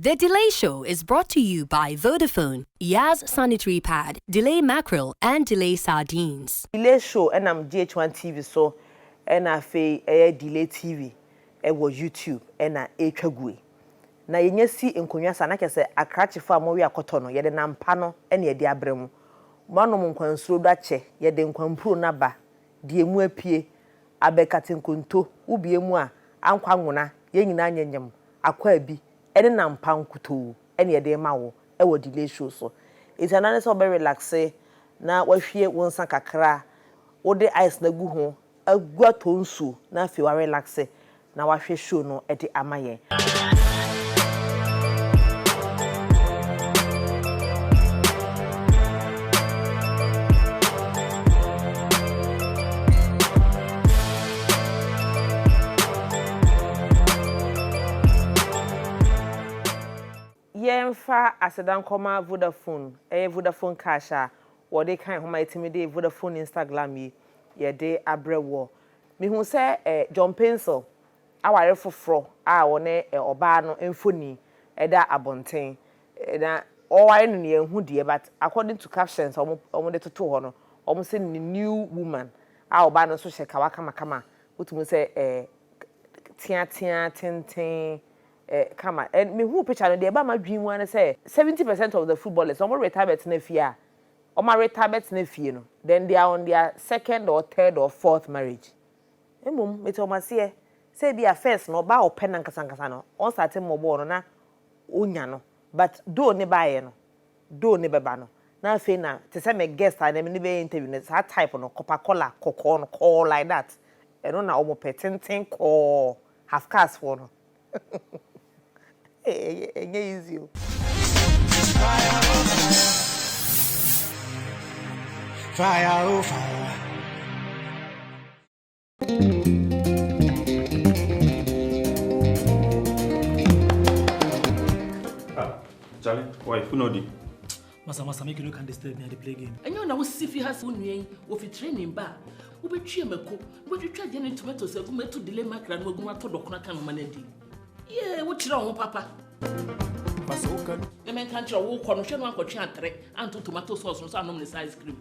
The Delay Show is brought to you by Vodafone, Yaz Sanitary Pad, Delay Mackerel, and Delay Sardines. Delay Show, and I'm GH1 TV, so, and I feel Delay TV, and was YouTube, and I Chagui. Na yenye si nkonwa sana kese akrache fa mo wi akoto no ye de nampa no ene ye de abremu mano mo nkwansuro do ache ye de nkwampuro na ba de emu apie abekate nkonto ubie mu a ankwa nwona ye nyina anyanyem akwa abi ene nampa nkuto ene ye de ma wo e wo Delay Show so itanane so be relax na wahwie wonsa kakra wo de ice na gu ho agua tonsu na afi wa relax na wahwe show no e de amaye. Yemfa asedan koma Vodafone Vodafone cash a wo de kan homa itimide Vodafone Instagram yi ye de abrewo me hu se John Pencil aware foforo a wo ne oba no emfoni da abonten na oware no ne hu de but according to captions omo de toto ho no omo se new woman a oba no so hye kawa kama utumu se tia tenten come and me who picture the Obama dream one say 70% of the footballers omo retirement na fie omo retirement na fie no then they are on their second or third or fourth marriage emom me to omase say be a first no ba open nkasa no on start mo ball no na onya no but do ne ba ye no do ne beba no na fe na te say me guest and me be interview no that type no Coca-Cola kokko no call like that e no na omo petenten call half cast for no easy. Fire, oh fire. Charlie, why? Who know the? Masa, make you no can disturb me at the play game. And you know, see if he has one way of a training bar. Who be cheer me cook, but you try getting tomatoes, so go to delay my grand, go to the corner can manage. Yeah, what's wrong, Papa? Masokan. The man can't walk on a uncle chantre and to tomato sauce or some ice cream.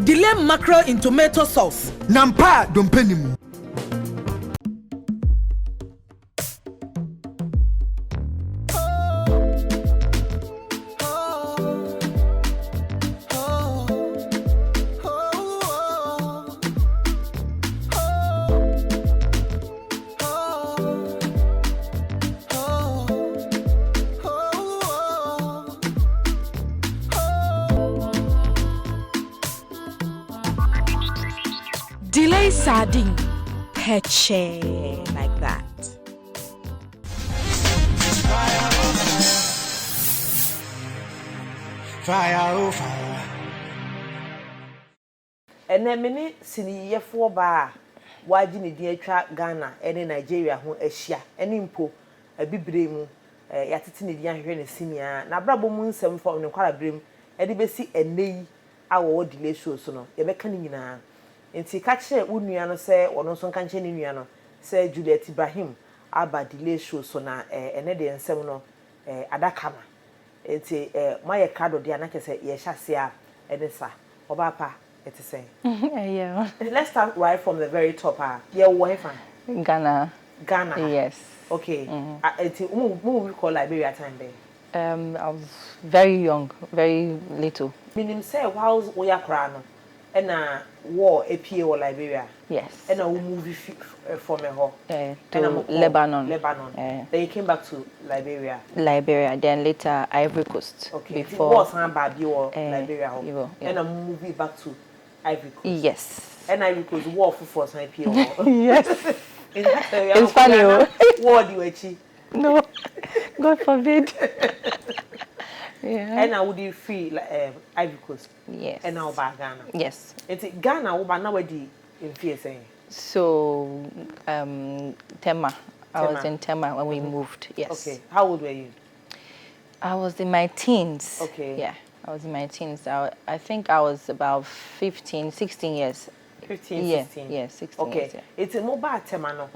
Delay mackerel in tomato sauce. Nampa dompenimu. Delay sardine, peche like that. Fire, oh fire. And then many sini yefo ba waji ni di atwa Ghana ene Nigeria ho ahia ene mpo abibire mu yatete ni di ahwe ne sinia na brabo mu nsem fo ne kwara brem ede besi enei awo Delay Show so no ye beka ni nyina enti ka kire unua no se wono so nka nche ni nua no se Juliet Ibrahim aba Delay Show so na ene de nsem no adakama enti maye kado de anake se ye hyase a ene sa obapa it is saying. Yeah. Let's start right from the very top. Yeah, wife. Ghana. Yes. Okay. Who we call Liberia time there? I was very young, very little. Meaning say whilst we are crying, and war APA or Liberia. Yes. And we movie from to Lebanon. Then you came back to Liberia. Then later Ivory Coast. Okay. Before It was Badi or Liberia. And a movie back to Ivory Coast. Yes. And Ivory Coast war for IPO. Yes. It's funny. War do you No. God forbid. Yeah. And I would you feel Ivory Coast. Yes. And now back Ghana. Yes. It's Ghana over now in fear saying. So Tema. I was in Tema when we moved. Yes. Okay. How old were you? I was in my teens. Okay. Yeah. I was in my teens. I think I was about 15, 16 years 15, yeah, 16. Yeah, 16 Okay. years, yeah. It's a mobile temano.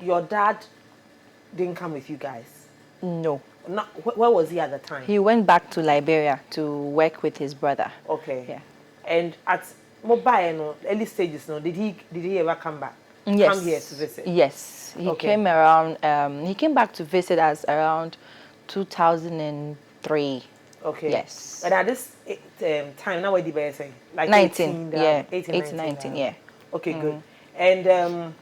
Your dad didn't come with you guys. No. Not, where was he at the time? He went back to Liberia to work with his brother. Okay. Yeah. And at mobile, no, early stages, no, did he ever come back? Yes. Come here to visit? Yes. He came around, he came back to visit us around 2003. Okay. Yes. And at this time, now what did you say? Like 19, 18, yeah. 18, 19, yeah. Okay, good. And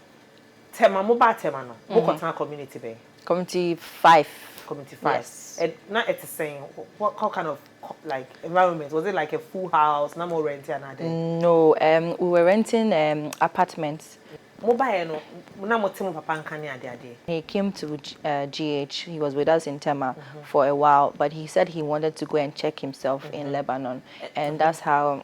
tema mobile tema no, what kind of community be? Community 5. Community 5. Yes. And not at the same. What kind of like environment? Was it like a full house? No more renting another? No, we were renting apartments. Mobile no, na mo temo papa nkane ade. He came to GH. He was with us in Tema for a while, but he said he wanted to go and check himself in Lebanon. And that's how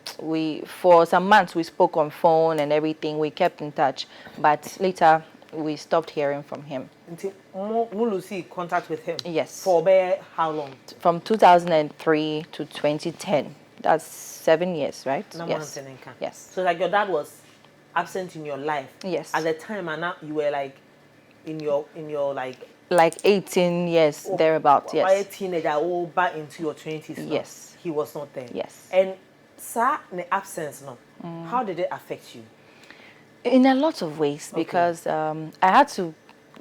for some months, we spoke on phone and everything. We kept in touch. But later, we stopped hearing from him. Until Mulusi contact with him? Yes. For how long? From 2003 to 2010. That's 7 years, right? Yes. Yes. So like your dad was absent in your life. Yes. At the time, and now you were like in your like 18 years thereabout. Yes. Yes. A teenager, back into your 20s. Yes. He was not there. Yes. And sir, the absence, no. How did it affect you? In a lot of ways, because I had to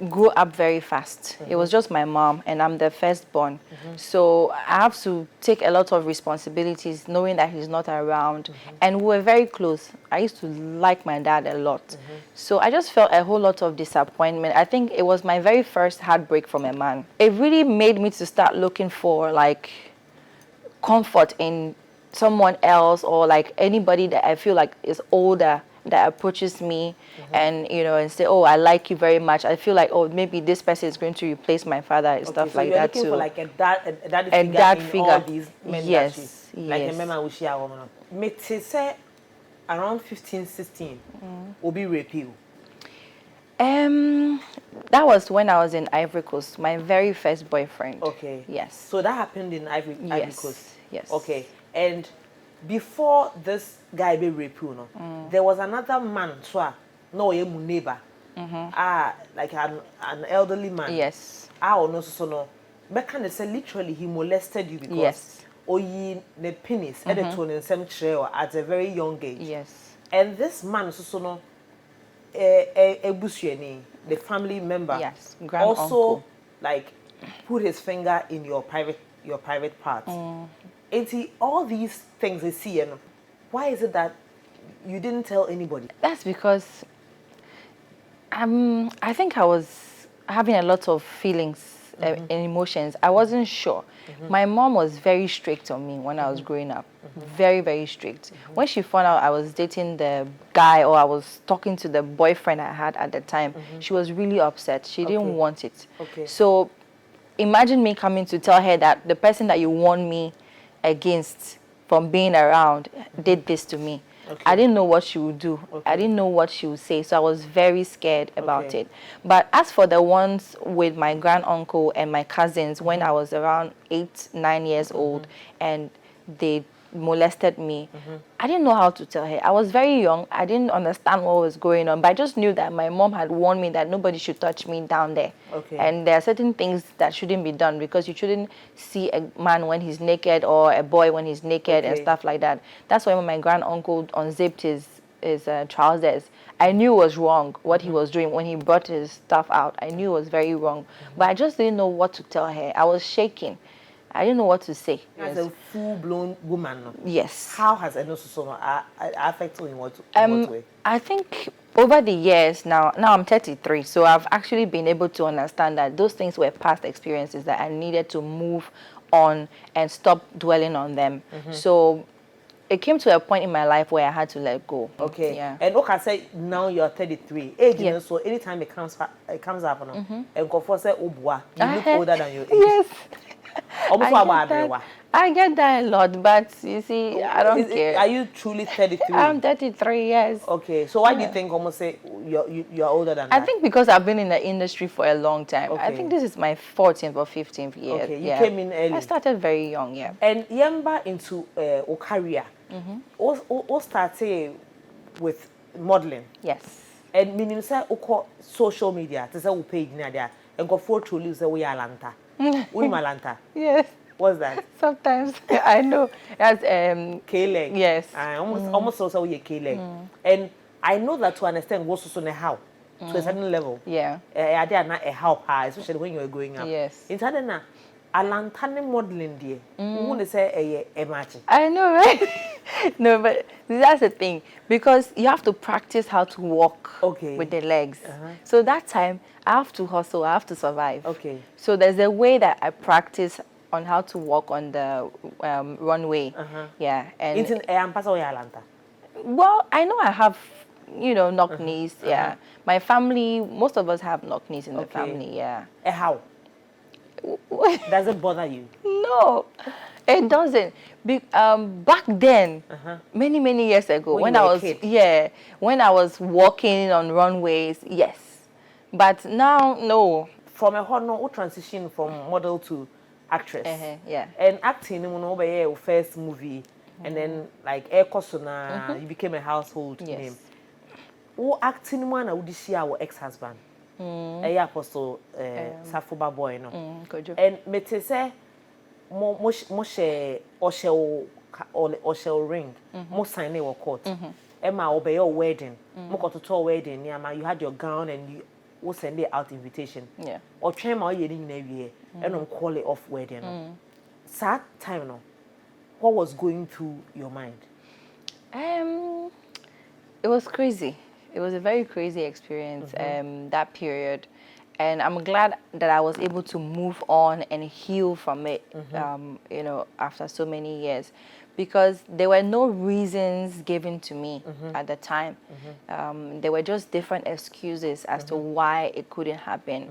grow up very fast. It was just my mom, and I'm the firstborn. So I have to take a lot of responsibilities knowing that he's not around. And we were very close. I used to like my dad a lot. So I just felt a whole lot of disappointment. I think it was my very first heartbreak from a man. It really made me to start looking for like comfort in someone else, or like anybody that I feel like is older that approaches me and and say, oh, I like you very much. I feel like, oh, maybe this person is going to replace my father and stuff so like you're that looking too. for like a dad figure in all these men yes, like yes. a member we share woman. Me to say around 15, 16 will be rape you. That was when I was in Ivory Coast, my very first boyfriend. Okay. Yes. So that happened in Ivory Coast. Yes. Okay. And before this guy be rape you, no, there was another man, no neighbor. Like an elderly man. Yes. No, no. But can they say literally he molested you because oyi ne penis at a very young age. Yes. And this man the family member, yes, also like put his finger in your private parts. And all these things they see, and why is it that you didn't tell anybody? That's because I think I was having a lot of feelings and emotions. I wasn't sure. My mom was very strict on me when I was growing up. Very, very strict. When she found out I was dating the guy, or I was talking to the boyfriend I had at the time, she was really upset. She didn't want it. So imagine me coming to tell her that the person that you warned me against from being around did this to me. I didn't know what she would do. I didn't know what she would say. So I was very scared about it. But as for the ones with my granduncle and my cousins, when I was around 8, 9 years old, and they molested me, I didn't know how to tell her. I was very young. I didn't understand what was going on, but I just knew that my mom had warned me that nobody should touch me down there. And there are certain things that shouldn't be done, because you shouldn't see a man when he's naked, or a boy when he's naked, and stuff like that. That's why when my granduncle unzipped his trousers, I knew it was wrong what he was doing when he brought his stuff out. I knew it was very wrong, but I just didn't know what to tell her. I was shaking. I didn't know what to say. As a full-blown woman, no? Yes. How has enososono affected you in what way? I think over the years, now I'm 33, so I've actually been able to understand that those things were past experiences that I needed to move on and stop dwelling on them. So it came to a point in my life where I had to let go. Okay. Yeah. And okay, say now you're 33. Age, so anytime it comes up, and go for say, oh boy, you look older than your age. Yes. I get that a lot, but you see, I don't care. Are you truly 33? I'm 33, yes. Okay, so why do you think almost say you're older than that? I think because I've been in the industry for a long time. I think this is my 14th or 15th year. Okay, you came in early. I started very young, yeah. And yamba into career. What started with modeling. Yes. And meaning say uko social media to say we page na there and go for truly say we Atlanta. We Atlanta. Yes. What's that? Sometimes I know. That's K-leg. Yes. Almost also we K-leg. And I know that to understand what's also a how to a certain level. Yeah. I did not a how high, especially when you are growing up. Yes. In Tadana, Atlanta modeling dear. Who want to say a match? I know, right? No, but that's the thing, because you have to practice how to walk with the legs. So that time, I have to hustle, I have to survive. Okay. So there's a way that I practice on how to walk on the runway. Yeah. And Atlanta. well, I know I have, knock knees. Yeah. My family, most of us have knock knees in the family. Yeah. How? Does it bother you? No, it doesn't. Back then, many years ago, when I was when I was walking on runways, yes. But now, no. From a whole no transition from model to actress. Yeah. And acting, you know, your first movie, and then like Air Kosuna, you became a household name. Who acting one would see our ex-husband? Apostle Safuba boy, no. And me te say, mo share or shall ring, mo sign your court. Emma obey your wedding, mo got to tour wedding. Yeah, you had your gown and you will send it out invitation. Yeah. Or train my year in every year and on call it off wedding. Sad time, no. What was going through your mind? It was crazy. It was a very crazy experience, that period. And I'm glad that I was able to move on and heal from it, after so many years. Because there were no reasons given to me at the time. There were just different excuses as to why it couldn't happen.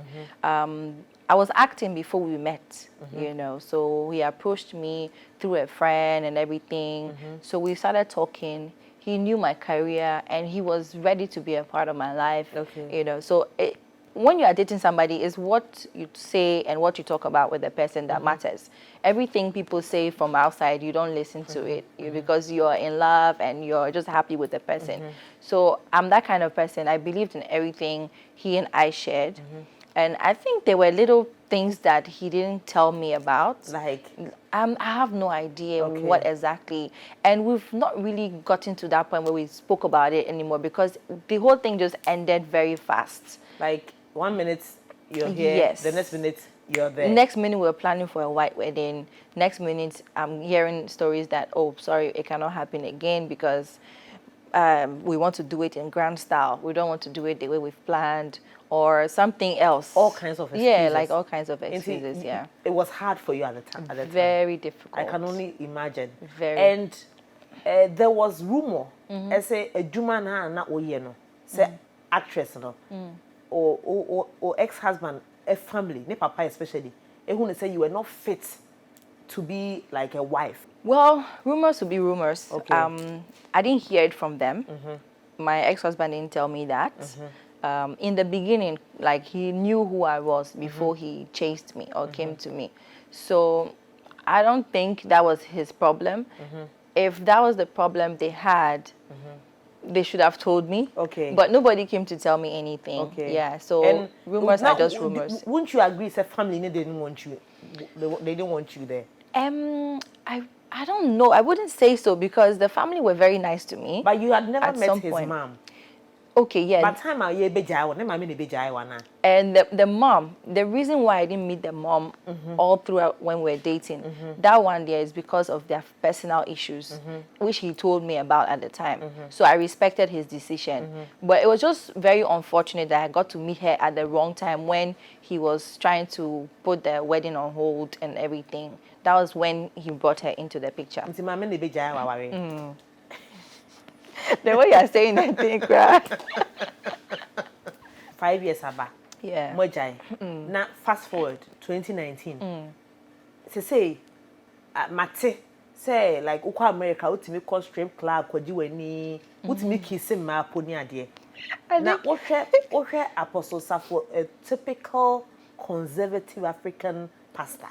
I was acting before we met, so he approached me through a friend and everything. So we started talking. He knew my career and he was ready to be a part of my life. So when you are dating somebody, it's what you say and what you talk about with the person that matters. Everything people say from outside, you don't listen to it because you're in love and you're just happy with the person. So I'm that kind of person. I believed in everything he and I shared. And I think there were little things that he didn't tell me about. Like? I have no idea what exactly. And we've not really gotten to that point where we spoke about it anymore because the whole thing just ended very fast. Like 1 minute you're here, yes. The next minute you're there. Next minute we're planning for a white wedding. Next minute I'm hearing stories that, oh, sorry, it cannot happen again because we want to do it in grand style. We don't want to do it the way we've planned. Or something else. All kinds of excuses. Yeah, like all kinds of excuses, yeah. It was hard for you at the time. Very difficult. I can only imagine. Very. And there was rumor. I say a Juma na oye no. Say actress no. Or ex-husband, a family, ne papa especially. Who say you were not fit to be like a wife. Well, rumors will be rumors. Okay. I didn't hear it from them. My ex-husband didn't tell me that. In the beginning, like he knew who I was before he chased me or came to me. So I don't think that was his problem. If that was the problem they had, they should have told me. Okay. But nobody came to tell me anything. Okay. Yeah. So and rumors are just rumors. Wouldn't you agree? Say family they didn't want you. They didn't want you there. I don't know. I wouldn't say so because the family were very nice to me. But you had never met his mom. Okay, yeah. But time I ye bejawa, ne mami ne bejawa na. And the mom, the reason why I didn't meet the mom all throughout when we were dating, that one there is because of their personal issues, which he told me about at the time. So I respected his decision. But it was just very unfortunate that I got to meet her at the wrong time when he was trying to put the wedding on hold and everything. That was when he brought her into the picture. The way you're saying that thing, right? 5 years ago. Yeah. Mojai. Now fast forward 2019. Say, Mate, say like Uko America, utimi call strip club, kwajiweni, utimi kissing ma pony ade. Now, okay, Apostle Safo, a typical conservative African pastor.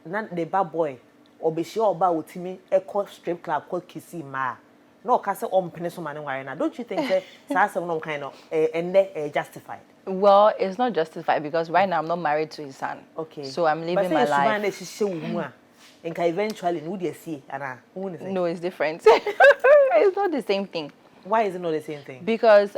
Not the bad boy, or be sure about utimi a call strip club called kissing ma. no kase ompene so mane ware na. Don't you think say asem no kind of justified? Well, it's not justified because right now I'm not married to his son. Okay. So I'm living my life. And eventually, would you see? No, it's different. It's not the same thing. Why is it not the same thing? Because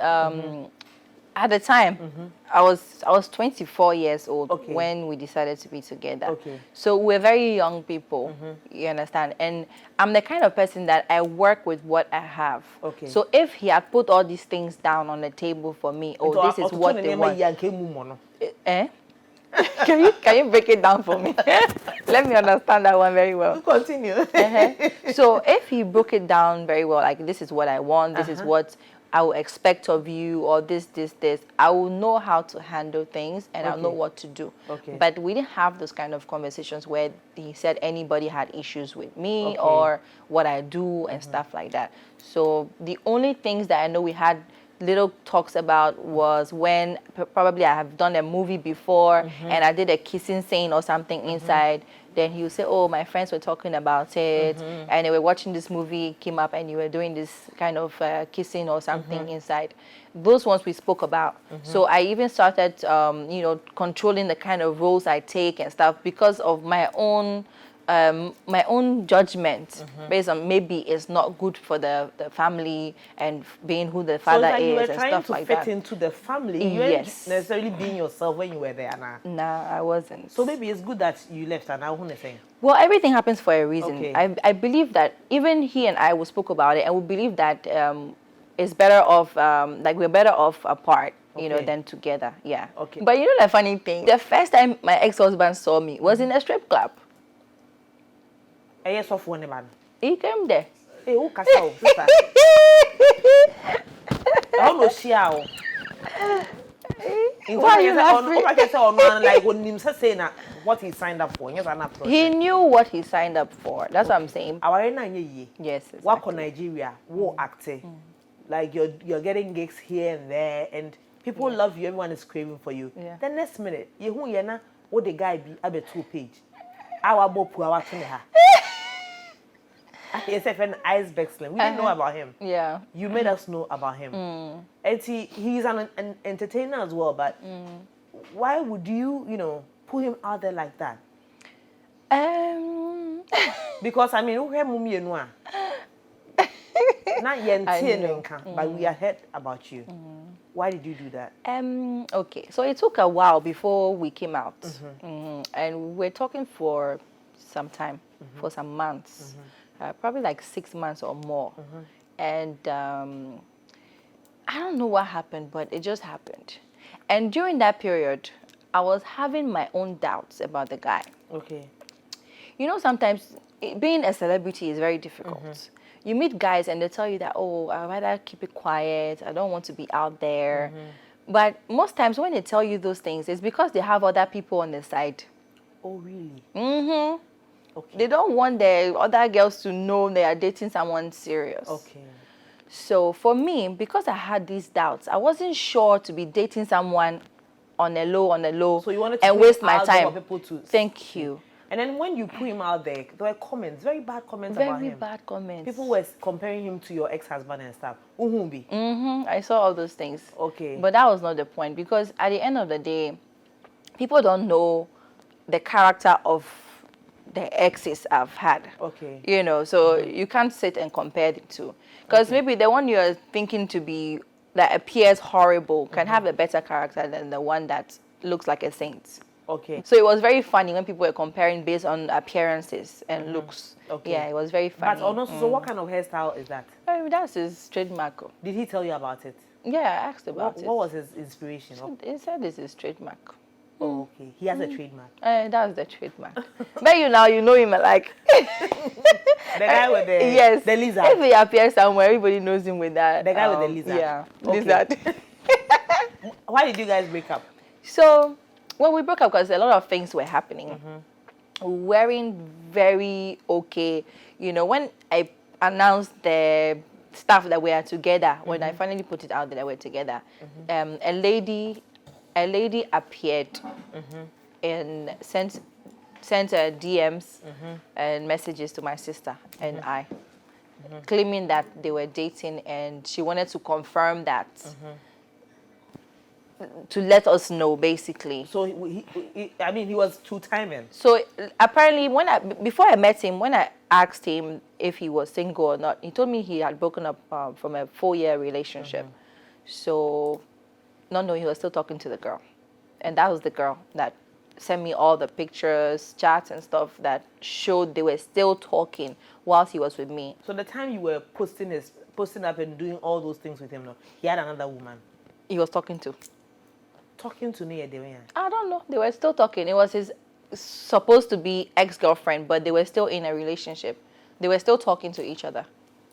at the time, I was 24 years old when we decided to be together. Okay. So we're very young people, you understand? And I'm the kind of person that I work with what I have. Okay. So if he had put all these things down on the table for me, this is what they want. Can you break it down for me? Let me understand that one very well. Continue. So if he broke it down very well, like this is what I want, this is what I will expect of you, or this, I will know how to handle things and I'll know what to do. Okay. But we didn't have those kind of conversations where he said anybody had issues with me or what I do and stuff like that. So the only things that I know we had little talks about was when probably I have done a movie before and I did a kissing scene or something inside. Then he would say, oh, my friends were talking about it and they were watching this movie, came up and you were doing this kind of kissing or something inside. Those ones we spoke about. So I even started, controlling the kind of roles I take and stuff because of my own judgment based on maybe it's not good for the family and being who the father is and stuff like that. You were trying to fit into the family. You weren't necessarily being yourself when you were there, Anna. Nah, I wasn't. So maybe it's good that you left, Anna. What are saying? Well, everything happens for a reason. Okay. I believe that even he and I spoke about it, and we believe that it's better off, we're better off apart. Than together. Yeah. Okay. But you know the funny thing? The first time my ex-husband saw me was in a strip club. Yes, of one man. He came there. Hey, who can say? I don't know Xiao. Why are you laughing? Like when him saying what he signed up for. He knew what he signed up for. That's what I'm saying. Yes. Exactly. Work on Nigeria, war acting. Like you're getting gigs here and there, and people love you. Everyone is craving for you. Yeah. The next minute, you who yena what the guy be a 2-page. Our bopu our tuneha. It's an iceberg slim. We didn't know about him. Yeah. You made us know about him. And he's an entertainer as well, but why would you, put him out there like that? Because I mean, not but we have heard about you. Why did you do that? Okay, so it took a while before we came out, and we were talking for some time, for some months, probably like 6 months or more, and I don't know what happened, but it just happened. And during that period, I was having my own doubts about the guy. Okay. Sometimes being a celebrity is very difficult. You meet guys and they tell you that, oh, I'd rather keep it quiet. I don't want to be out there. But most times when they tell you those things, it's because they have other people on the side. Oh, really? Okay. They don't want the other girls to know they are dating someone serious. Okay. So for me, because I had these doubts, I wasn't sure to be dating someone on a low, so you wanted to and waste my time. People to Thank you. And then when you put him out there were comments, very bad comments about him. Very bad comments. People were comparing him to your ex-husband and stuff. I saw all those things. Okay. But that was not the point, because at the end of the day, people don't know the character of the exes I've had. Okay. So you can't sit and compare the two. Because maybe the one you're thinking to be, that appears horrible, can have a better character than the one that looks like a saint. Okay. So it was very funny when people were comparing based on appearances and looks. Okay. Yeah, it was very funny. But so what kind of hairstyle is that? That's his trademark. Did he tell you about it? Yeah, I asked about it. What was his inspiration? He said this is trademark. Oh, okay. He has a trademark. That's the trademark. But you know him like... the guy with the lizard. If he appears somewhere, everybody knows him with that. The guy with the lizard. Yeah, okay. Lizard. Why did you guys break up? So... Well, we broke up because a lot of things were happening. We weren't very okay. When I announced the stuff that we are together, when I finally put it out that we're together, a lady appeared and sent DMs and messages to my sister and I. claiming that they were dating, and she wanted to confirm that. To let us know, basically. So I mean, he was two-timing. So apparently, before I met him, when I asked him if he was single or not, he told me he had broken up from a 4-year relationship. So, not knowing he was still talking to the girl, and that was the girl that sent me all the pictures, chats, and stuff that showed they were still talking whilst he was with me. So the time you were posting up and doing all those things with him, no, he had another woman. He was talking to. Talking to me, I don't know. They were still talking. It was his supposed to be ex-girlfriend, but they were still in a relationship. They were still talking to each other.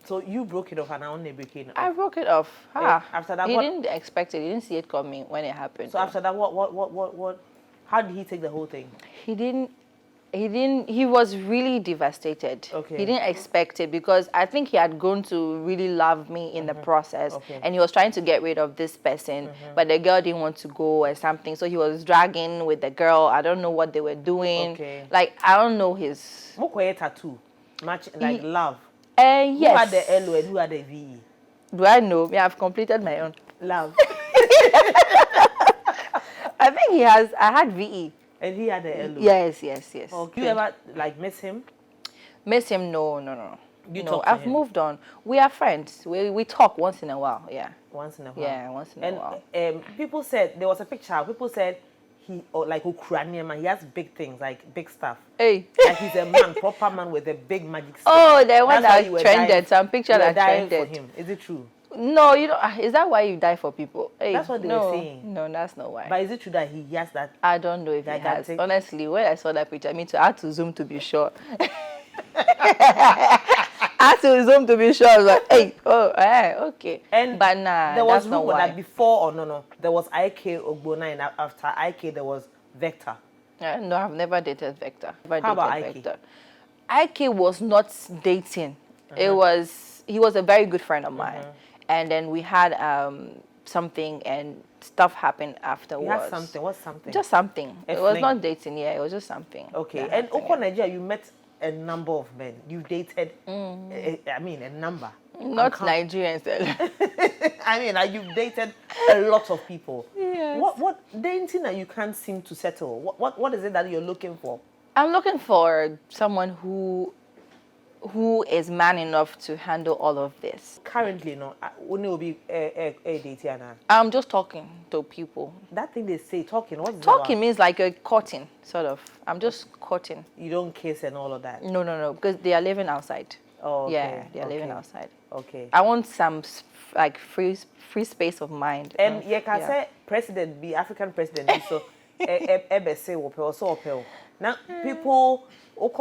So you broke it off, and I only broke it off. I broke it off. After that, he didn't expect it. He didn't see it coming when it happened. So after that, what? How did he take the whole thing? He didn't. He was really devastated. Okay. He didn't expect it because I think he had grown to really love me in the process. Okay. And he was trying to get rid of this person, but the girl didn't want to go or something. So he was dragging with the girl. I don't know what they were doing. Okay. Like, I don't know his... What tattoo? Match, like love? Yes. Who had the L and who had the V? Do I know? Yeah, I've completed my own. Love. I think I had VE. And he had the L. Yes. Okay. You ever like miss him? Miss him? No. You no, talk to I've him? moved on. We are friends. We talk once in a while. Yeah. Once in a while. Yeah, once in a while. And people said there was a picture. People said he like Ukrainian. He has big things, like big stuff. Hey. Like he's a man, proper man with a big magic stick. Oh, the one That's why that you were trended. dying- Some picture you were that dying trended. for him. Is it true? No, you don't. Is that why you die for people? Hey, That's what they were saying. No, that's not why. But is it true that he has that? I don't know if he That has. thing? Honestly, when I saw that picture, I had to zoom to be sure. I had to zoom to be sure. I was like, hey, okay. And but nah, there was that's not rumor why. that before or no, there was IK Ogbona, and after IK there was Vector. No, I've never dated Vector. How about Ike? Vector. Ike was not dating. He was a very good friend of mine. And then we had something and stuff happened afterwards. You had something. What's something? Just something. A It was fling. not dating, yeah, it was just something. Okay. that And happened, Oko Nigeria, you met a number of men. You dated, I mean, a number. Not Nigerians. I mean, like, you've dated a lot of people. Yes. What dating that you can't seem to settle? What is it that you're looking for? I'm looking for someone who is man enough to handle all of this. Currently, no. Only will be a dating. I'm just talking to people. That thing they say, talking. What's it Talking about? means like a courting, sort of. I'm just courting. You don't kiss and all of that. No, because they are living outside. Oh, okay. Yeah, they are living Okay. outside. Okay. I want some like free space of mind. And you can say president be African president be so say so now people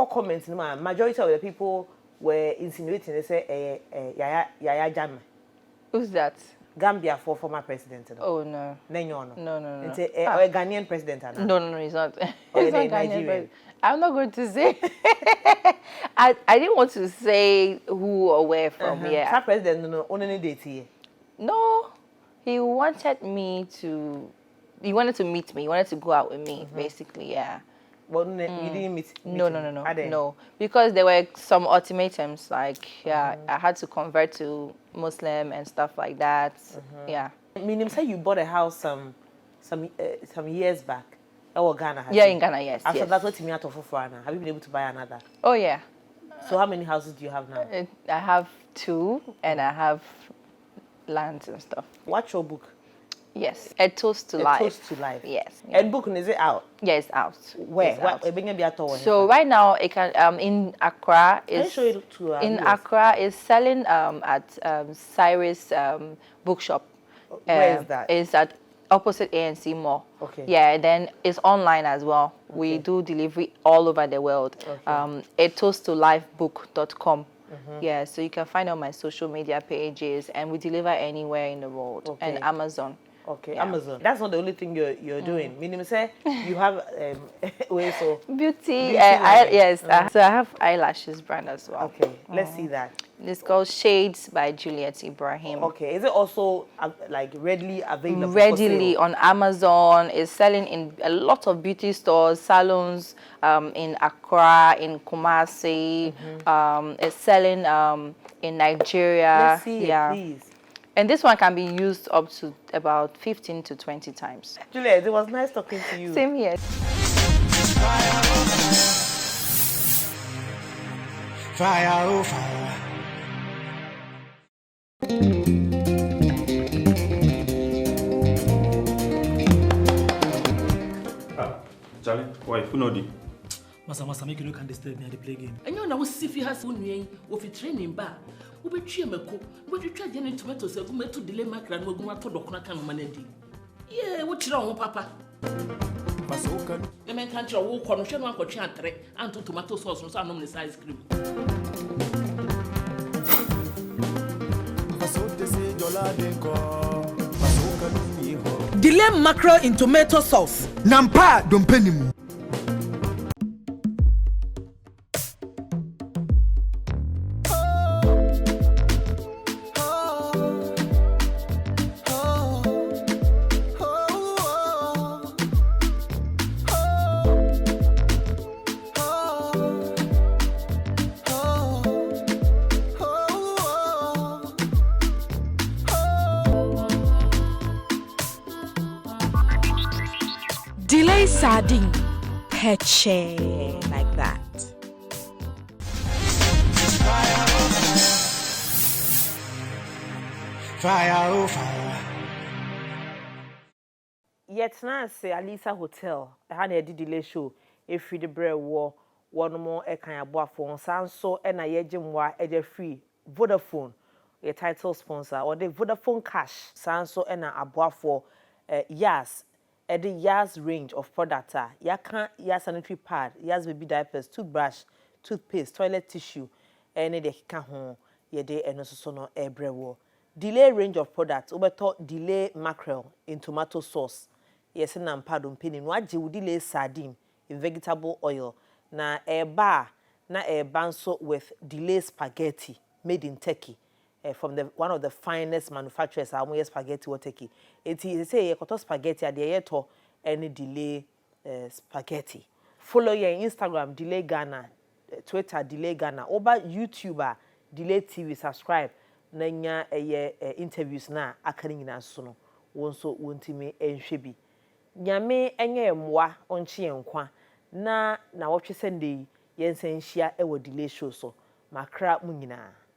comments majority of the people were insinuating they say Yaya Jammeh. Who's that? Gambia for former president. Oh no. No. No. It's a Ghanaian president. No, he's not. Or He's they not Ghanaian, Nigerian? but I'm not going to say. I didn't want to say who or where from. Yeah. That president no only date. No, he wanted me to. He wanted to meet me. He wanted to go out with me, basically. Yeah. But you didn't meet No, him? Are they? no. Because there were some ultimatums, like I had to convert to Muslim and stuff like that. Yeah. Meaning say you bought a house some years back. Or Ghana. Yeah, in Ghana, yes. After yes. that, what you out of Fufana? Have you been able to buy another? Oh yeah. So how many houses do you have now? I have 2, and I have lands and stuff. What's your book? Yes. A Toast to A Life. Toast to Life. Yes. And book is it out? Yeah, it's out. Where? It's out. So right now it can in Accra Can you is show it to in viewers? Accra is selling at Cyrus bookshop. Where is that? It's at opposite ANC Mall. Okay. Yeah, then it's online as well. We do delivery all over the world. Okay. A toast to lifebook.com. Yeah, so you can find on my social media pages, and we deliver anywhere in the world. Okay. And Amazon. Okay, Yeah. Amazon. That's not the only thing you're doing. Meaning say you have way so Beauty, line. yes. So I have eyelashes brand as well. okay. Let's see that. It's called Shades by Juliet Ibrahim. Okay, is it also like readily available? Readily on Amazon. It's selling in a lot of beauty stores, salons in Accra, in Kumasi. It's selling in Nigeria. Let's see it, please. And this one can be used up to about 15 to 20 times. Juliet, it was nice talking to you. Same here. Fire, oh fire. Charlie, why? Who know the? Masa, make you no can disturb me at the play game. And you know what Sifi has one way of training bar. We be try meko, we try any tomatoes, we me to delay macra and we go to dokuna kan manedi. Yeah, what you know, papa? Masokan. The man can't walk on one for chantre and to tomato sauce and some ice cream. Delay mackerel in tomato sauce. Nampa dompenimu. Delay sardine. Peche like that. Fire, oh fire. Yet now say Alisa Hotel, a honey delay show, if free the bread war, one more a kind of phone, Sanso and a yejimwa a free Vodafone, a title sponsor, or the Vodafone Cash, Sanso and a bois for Yas. At the Yas range of products, Yas sanitary pad, Yas baby diapers, toothbrush, toothpaste, toilet tissue, and the kahon, ye day and also no air bread war. Delay range of products, over delay mackerel in tomato sauce. Yes, and pardon penny, no delay sardine in vegetable oil. Na a bar, na a banso with delay spaghetti made in Turkey. From one of the finest manufacturers, our spaghetti or Turkey. It is say a spaghetti at the yeto any delay spaghetti. Follow your Instagram delay Ghana, Twitter delay Ghana, over YouTuber delay TV subscribe. Nanya interviews na akani na sono. Wonso wontimi enhwebi. Nyame enye mwa onche enkwa na wotwe Sunday yensen hia e wo delay show so. Makra mu nyina.